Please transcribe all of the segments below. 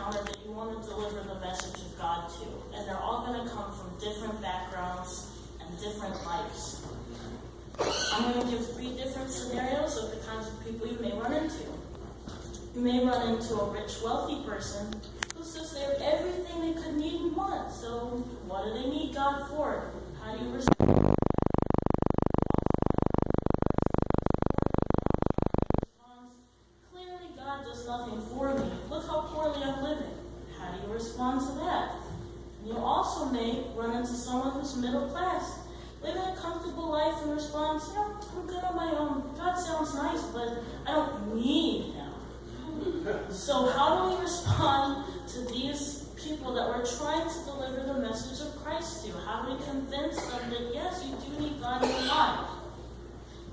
encounter that you want to deliver the message of God to. And they're all going to come from different backgrounds and different lives. I'm going to give 3 different scenarios of the kinds of people you may run into. You may run into a rich, wealthy person who says they have everything they could need and want. So what do they need God for? How do you respond? Clearly God does nothing for me. Look how poorly I'm living. How do you respond to that? And you also may run into someone who's middle class, living a comfortable life, and responds, I'm good on my own. God sounds nice, but I don't need him. So how do we respond to these people that we're trying to deliver the message of Christ to? How do we convince them that, yes, you do need God in your life?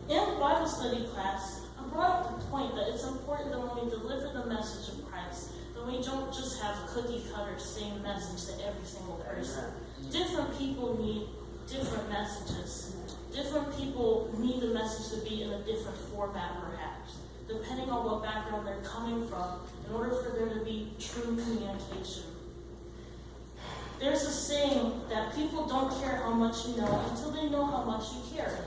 In Bible study class, I brought up the point that it's important that when we deliver the message of Christ, that we don't just have cookie-cutter same message to every single person. Different people need different messages. Different people need the message to be in a different format, perhaps, depending on what background they're coming from, in order for there to be true communication. There's a saying that people don't care how much you know until they know how much you care.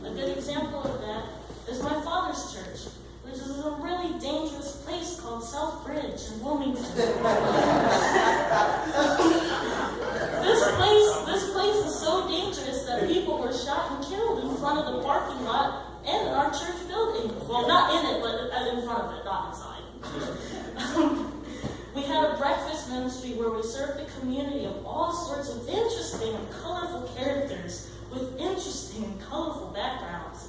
A good example of that is my father's church, which is a really dangerous place called South Bridge in Wilmington. This place is so dangerous that people were shot and killed in front of the parking lot and in our church building. Well, not in it, but in front of it, not inside. We had a breakfast ministry where we served the community of all sorts of interesting and colorful characters with interesting and colorful backgrounds.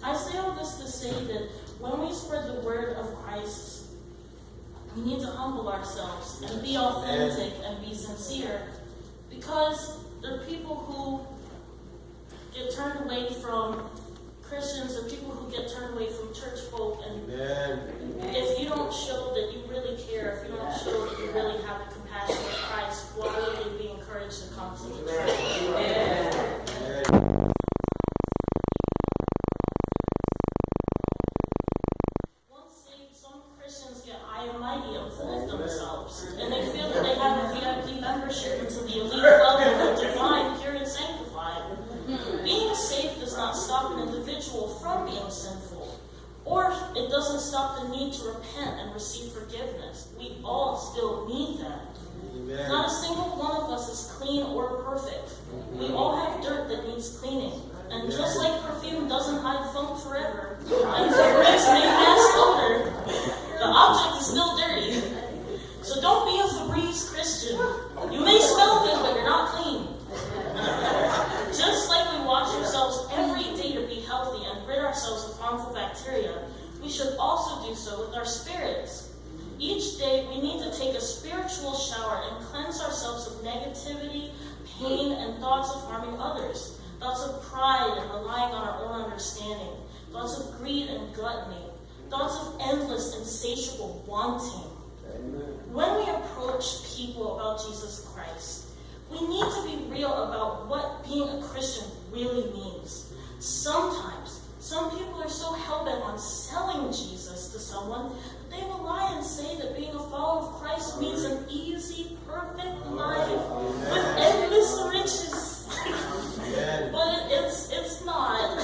I say all this to say that when we spread the word of Christ, we need to humble ourselves and be authentic and be sincere, because there are people who get turned away from Christians, or people who get turned away from church folk, and if you don't show that you really care, if you don't show that you really have the compassion of Christ, why would they be encouraged to come to the church? Once saved, some Christians get high and mighty and full of themselves, and they feel that they have a VIP membership into the elite level of divine, pure, and sanctified. Being saved does not stop an individual from being sinful, or it doesn't stop the need to repent and receive forgiveness. We all still need that. Amen. Not a single one of us is clean or perfect. We all have dirt that needs cleaning. And just like perfume doesn't hide funk forever, and Febreze may mask odor, the object is still dirty. So don't be a Febreze Christian. You may smell good, but you're not clean. Just like we wash ourselves every day to be healthy and rid ourselves of harmful bacteria, we should also do so with our spirits. Each day, we need to take a spiritual shower and cleanse ourselves of negativity, pain, and thoughts of harming others, thoughts of pride and relying on our own understanding, thoughts of greed and gluttony, thoughts of endless, insatiable wanting. When we approach people about Jesus Christ, we need to be real about what being a Christian really means. Sometimes, some people are so hell-bent on selling Jesus to someone that they will lie and say that being a follower of Christ means an easy, perfect life with endless riches. But it's not.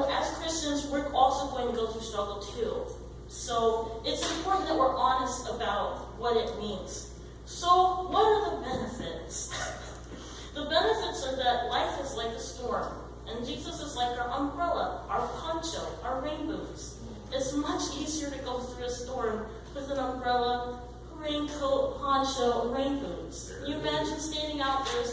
As Christians, we're also going to go through struggle too. So it's important that we're honest about what it means. So what are the benefits? The benefits are that life is like a storm, and Jesus is like our umbrella, our poncho, our rain boots. It's much easier to go through a storm with an umbrella, raincoat, poncho, and rain boots. Can you imagine standing out there?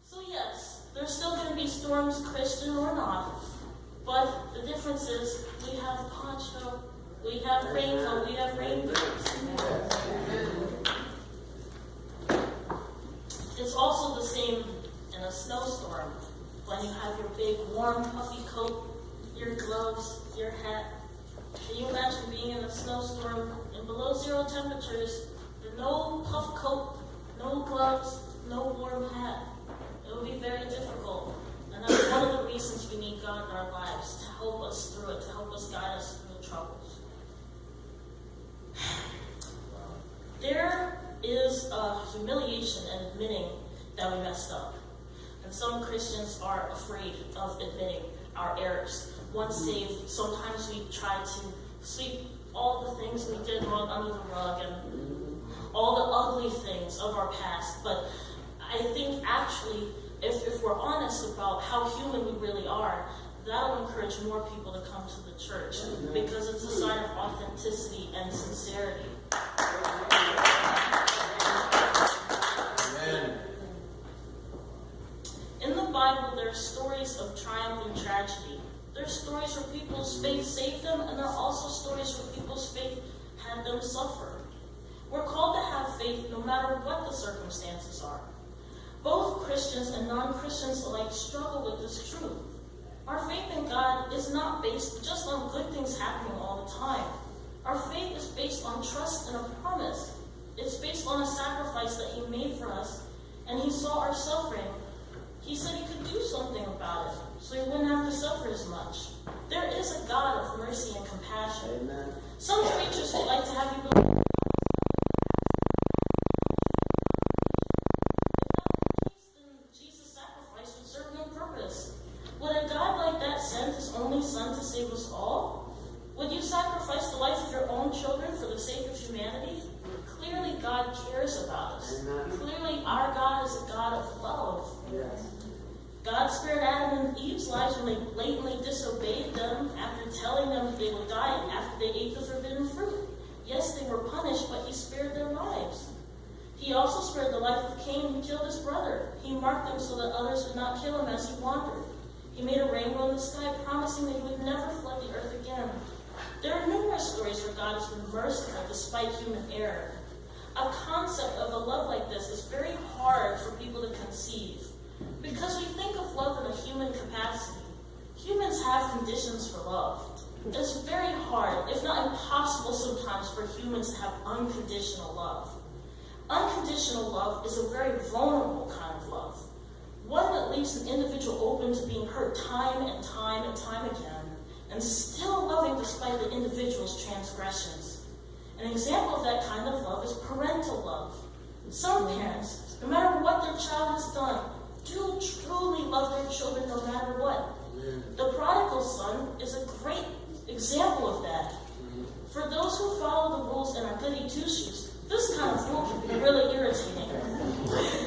So yes, there's still going to be storms, Christian or not, but the difference is we have poncho, we have raincoat, we have rain boots. It's also the same in a snowstorm, when you have your big warm puffy coat, your gloves, your hat. Can you imagine being in a snowstorm in below 0 temperatures with no puff coat, no gloves, no warm hat? It would be very difficult. And that's one of we need God in our lives to help us through it, to help us guide us through the troubles. There is a humiliation in admitting that we messed up. And some Christians are afraid of admitting our errors. Once saved, sometimes we try to sweep all the things we did wrong under the rug and all the ugly things of our past. But I think actually, if we're honest about how human we really are, that'll encourage more people to come to the church because it's a sign of authenticity and sincerity. Amen. In the Bible, there are stories of triumph and tragedy. There are stories where people's faith saved them, and there are also stories where people's faith had them suffer. We're called to have faith no matter what the circumstances are. Both Christians and non-Christians alike struggle with this truth. Our faith in God is not based just on good things happening all the time. Our faith is based on trust and a promise. It's based on a sacrifice that He made for us, and He saw our suffering. He said He could do something about it, so He wouldn't have to suffer as much. There is a God of mercy and compassion. Amen. Some preachers would like to have you believe Son to save us all? Would you sacrifice the life of your own children for the sake of humanity? Clearly, God cares about us. Amen. Clearly, our God is a God of love. Yes. God spared Adam and Eve's lives when they blatantly disobeyed them after telling them that they would die after they ate the forbidden fruit. Yes, they were punished, but He spared their lives. He also spared the life of Cain, who killed his brother. He marked him so that others would not kill him as he wandered. He made a rainbow in the sky, promising that He would never flood the earth again. There are numerous stories where God has been merciful despite human error. A concept of a love like this is very hard for people to conceive because we think of love in a human capacity. Humans have conditions for love. It's very hard, if not impossible sometimes, for humans to have unconditional love. Unconditional love is a very vulnerable kind of love. One that leaves an individual open to being hurt time and time and time again, and still loving despite the individual's transgressions. An example of that kind of love is parental love. Some parents, no matter what their child has done, do truly love their children no matter what. The prodigal son is a great example of that. For those who follow the rules and are goody two-shoes, this kind of rule can be really irritating.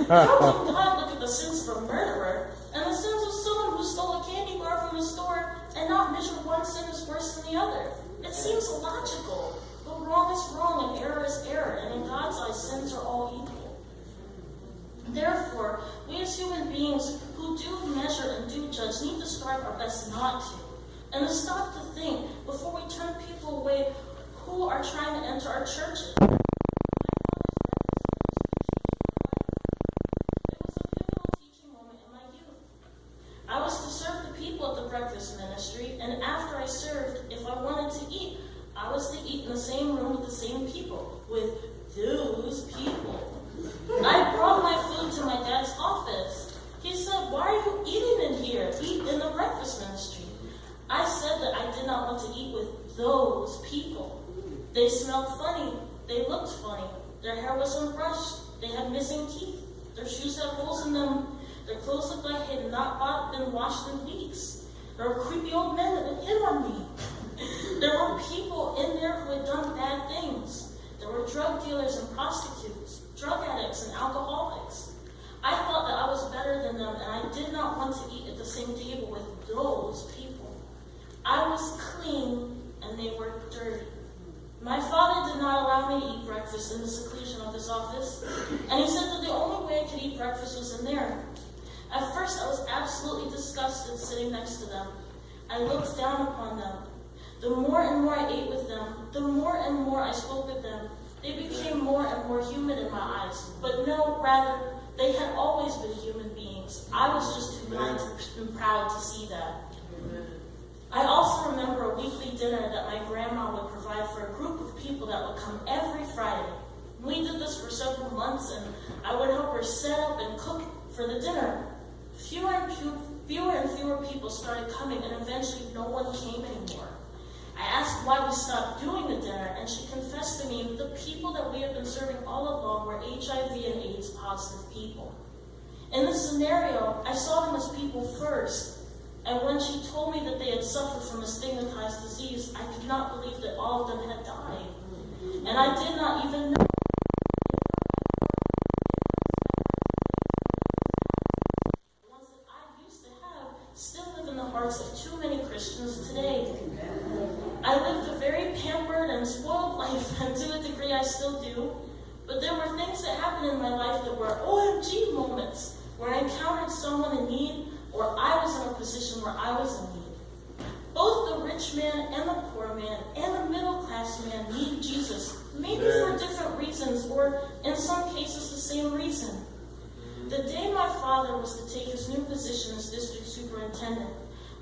How can God look at the sins of a murderer and the sins of someone who stole a candy bar from a store and not measure one sin as worse than the other? It seems illogical, but wrong is wrong and error is error, and in God's eyes, sins are all equal. Therefore, we as human beings who do measure and do judge need to strive our best not to, and to stop to think before we turn people away who are trying to enter our churches. I was to serve the people at the breakfast ministry, and after I served, if I wanted to eat, I was to eat in the same room with the same people, with those people. I brought my food to my dad's office. He said, "Why are you eating in here? Eat in the breakfast ministry." I said that I did not want to eat with those people. They smelled funny. They looked funny. Their hair was unbrushed. They had missing teeth. Their shoes had holes in them. Their clothes looked like they had not been washed in weeks. There were creepy old men that had hit on me. There were people in there who had done bad things. There were drug dealers and prostitutes, drug addicts and alcoholics. I thought that I was better than them, and I did not want to eat at the same table with those people. I was clean, and they were dirty. My father did not allow me to eat breakfast in the seclusion of his office, and he said that the only way I could eat breakfast was in there. At first, I was absolutely disgusted sitting next to them. I looked down upon them. The more and more I ate with them, the more and more I spoke with them. They became more and more human in my eyes. But no, rather, they had always been human beings. I was just too blind and proud to see that. I also remember a weekly dinner that my grandma would provide for a group of people that would come every Friday. We did this for several months, and I would help her set up and cook for the dinner. Fewer and Fewer and fewer people started coming, and eventually no one came anymore. I asked why we stopped doing the dinner, and she confessed to me the people that we had been serving all along were HIV and AIDS positive people. In this scenario, I saw them as people first, and when she told me that they had suffered from a stigmatized disease, I could not believe that all of them had died. And I did not even know. The ones that I used to have still live in the hearts of too many Christians today. I lived a very pampered and spoiled life, and to a degree I still do, but there were things that happened in my life that were OMG moments, where I encountered someone in need, or I was in a position where I was in need. Both the rich man and the poor man and the middle class man need Jesus, maybe for different reasons, or in some cases the same reason. The day my father was to take his new position as district superintendent,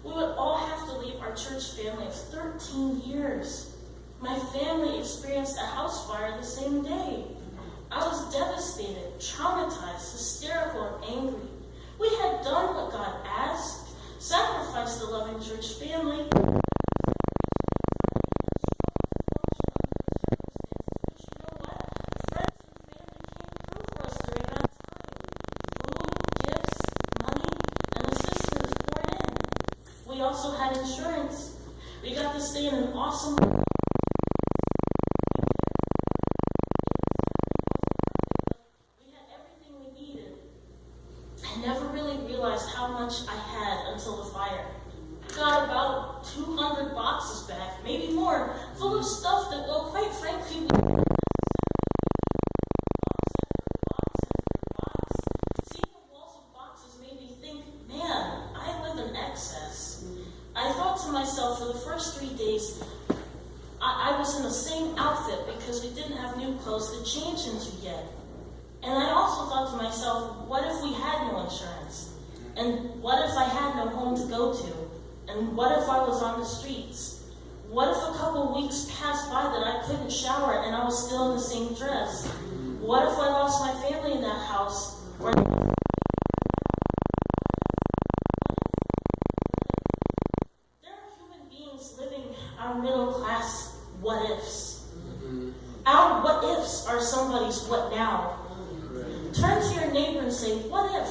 we would all have to leave our church family of 13 years. My family experienced a house fire the same day. I was devastated, traumatized, hysterical, and angry. We had done what God asked, sacrificed the loving church family. We also had insurance. We got to stay in an awesome we had everything we needed. I never really realized how much I had until the fire. Got about 200 boxes back, maybe more, full of stuff that, well, quite frankly, we seeing the walls of boxes made me think, man, I live in excess. I thought to myself, for the first 3 days, I was in the same outfit because we didn't have new clothes to change into yet. And I also thought to myself, what if we had no insurance? And what if I had no home to go to? And what if I was on the streets? What if a couple weeks passed by that I couldn't shower and I was still in the same dress? What if I lost my family in that house? Our middle class what ifs. Our what ifs are somebody's what now. Turn to your neighbor and say, what if?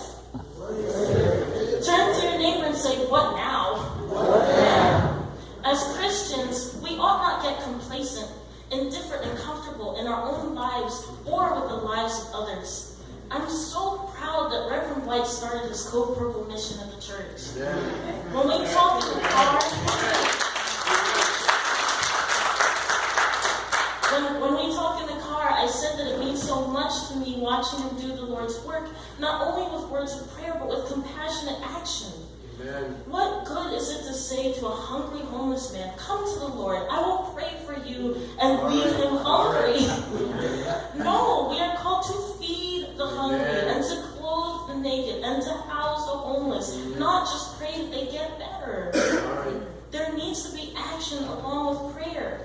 Turn to your neighbor and say, what now? As Christians, we ought not get complacent, indifferent, and comfortable in our own lives or with the lives of others. I'm so proud that Reverend White started this Code Purple mission at the church. When we talk in the car, When we talk in the car, I said that it means so much to me watching him do the Lord's work, not only with words of prayer, but with compassionate action. Amen. What good is it to say to a hungry homeless man, come to the Lord, I will pray for you, and leave him hungry? No, we are called to feed the hungry, and to clothe the naked, and to house the homeless, not just pray that they get better. There needs to be action along with prayer.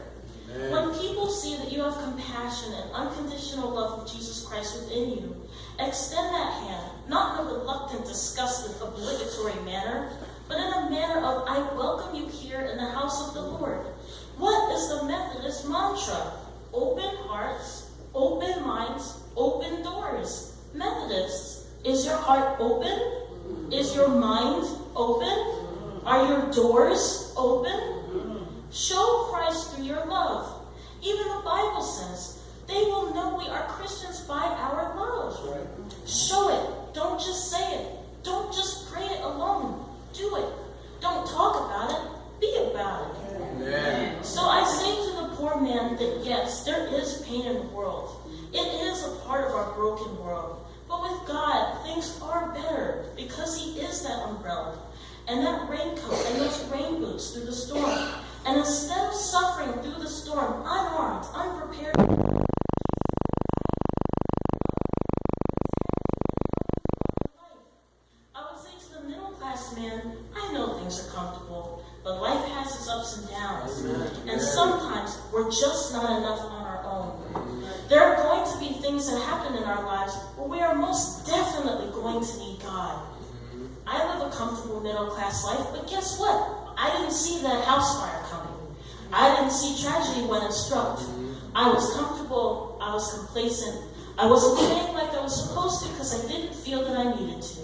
When people see that you have compassion and unconditional love of Jesus Christ within you, extend that hand, not in a reluctant, disgusted, obligatory manner, but in a manner of, I welcome you here in the house of the Lord. What is the Methodist mantra? Open hearts, open minds, open doors. Methodists, is your heart open? Is your mind open? Are your doors open? Show Christ through your love. Even the Bible says, they will know we are Christians by our love. Right. Show it. Don't just say it. Don't just pray it alone. Do it. Don't talk about it. Be about it. Amen. So I say to the poor man that yes, there is pain in the world. It is a part of our broken world. But with God, things are better because He is that umbrella and that raincoat and those rain boots through the storm. And instead of suffering through the storm, unarmed, unprepared, I would say to the middle class man, I know things are comfortable, but life has its ups and downs. And sometimes we're just not enough on our own. There are going to be things that happen in our lives where we are most definitely going to need God. I live a comfortable middle-class life, but guess what? I didn't see that house fire coming. I didn't see tragedy when it struck. I was comfortable. I was complacent. I wasn't praying like I was supposed to because I didn't feel that I needed to.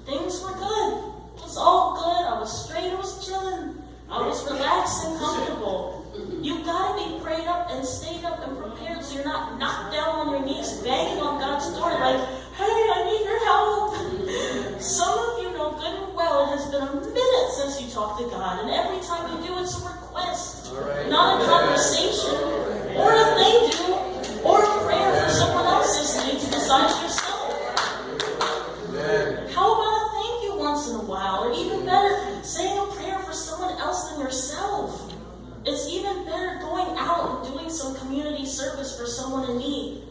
Things were good. It was all good. I was straight. I was chilling. I was relaxed and comfortable. You gotta be prayed up and stayed up and prepared so you're not knocked down on your knees banging on God's door like, hey, I need your help. Some of you know good and well it has been a minute since you talked to God, and every time you do, it's a request, not a conversation, or a thank you, or a prayer for someone else's needs besides yourself. How about a thank you once in a while, or even better, saying a prayer for someone else than yourself? It's even better going out and doing some community service for someone in need.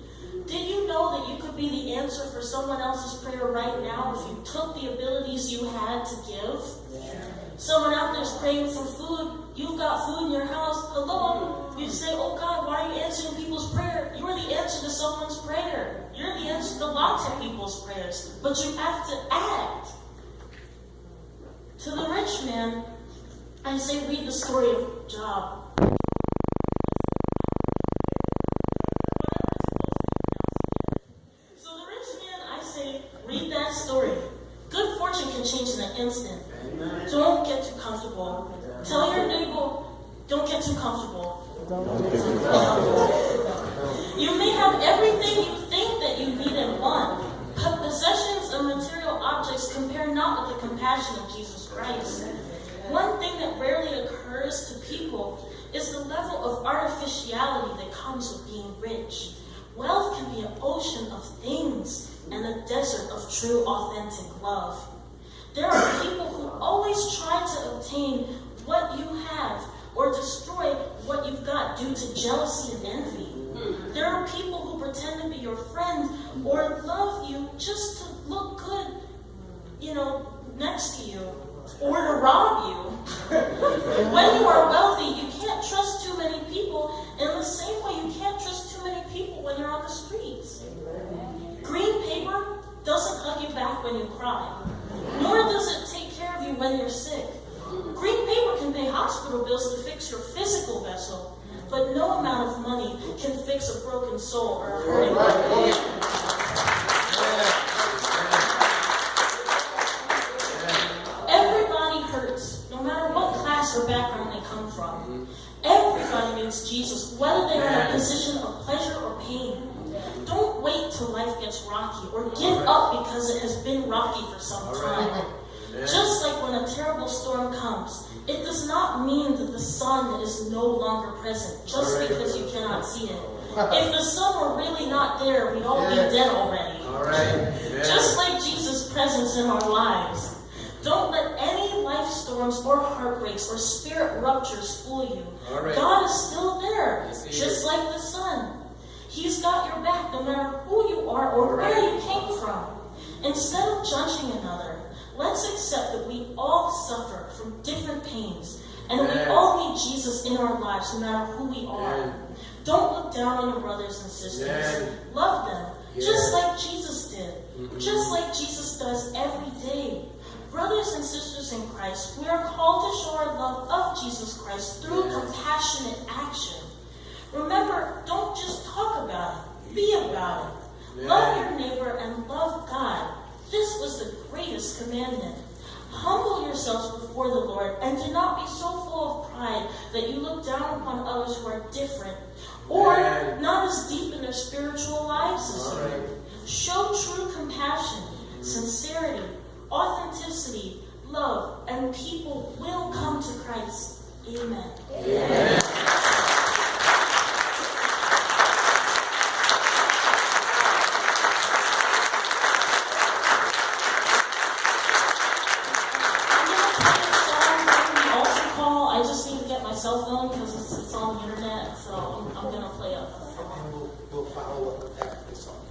Did you know that you could be the answer for someone else's prayer right now if you took the abilities you had to give? Someone out there's praying for food. You've got food in your house. Hello? You say, oh God, why are you answering people's prayer? You are the answer to someone's prayer. You're the answer to lots of people's prayers. But you have to act. To the rich man, I say read the story of Job. So the rich man, I say read that story. Good fortune can change in an instant. Don't get too comfortable. Tell your neighbor, don't get too comfortable. You may have everything you think that you need and want, but possessions and material objects compare not with the compassion of Jesus Christ. One thing that rarely occurs to people is the level of artificiality that comes with being rich. Wealth can be an ocean of things and a desert of true, authentic love. There are people who always try to obtain what you have or destroy what you've got due to jealousy and envy. There are people who pretend to be your friend or love you just to look good, next to you, or to rob you. When you are wealthy, you can't trust too many people in the same way you can't trust too many people when you're on the streets. Green paper doesn't hug you back when you cry, nor does it take care of you when you're sick. Green paper can pay hospital bills to fix your physical vessel, but no amount of money can fix a broken soul or a hurting body. Everybody hurts, no matter what class or background they come from. Everybody needs Jesus, whether they are in a position of pleasure or pain. Don't wait till life gets rocky or give up because it has been rocky for some time. Just like when a terrible storm comes, it does not mean that the sun is no longer present just because you cannot see it. If the sun were really not there, we'd all be dead already. Just like Jesus' presence in our lives. Don't let any life storms or heartbreaks or spirit ruptures fool you. God is still there, just like the sun. He's got your back no matter who you are or where you came from. Instead of judging another, let's accept that we all suffer from different pains and we all need Jesus in our lives no matter who we are. Don't look down on your brothers and sisters. Love them, just like Jesus did, just like Jesus does every day. Brothers and sisters in Christ, we are called to show our love of Jesus Christ through compassionate action. Remember, don't just talk about it, be about it. Love your neighbor and love God. This was the greatest commandment. Humble yourselves before the Lord and do not be so full of pride that you look down upon others who are different or not as deep in their spiritual lives as you. Show true compassion, sincerity, authenticity, love, and people will come to Christ. Amen. Cell phone because it's on the internet, so I'm going to play a song. We'll follow up after the song.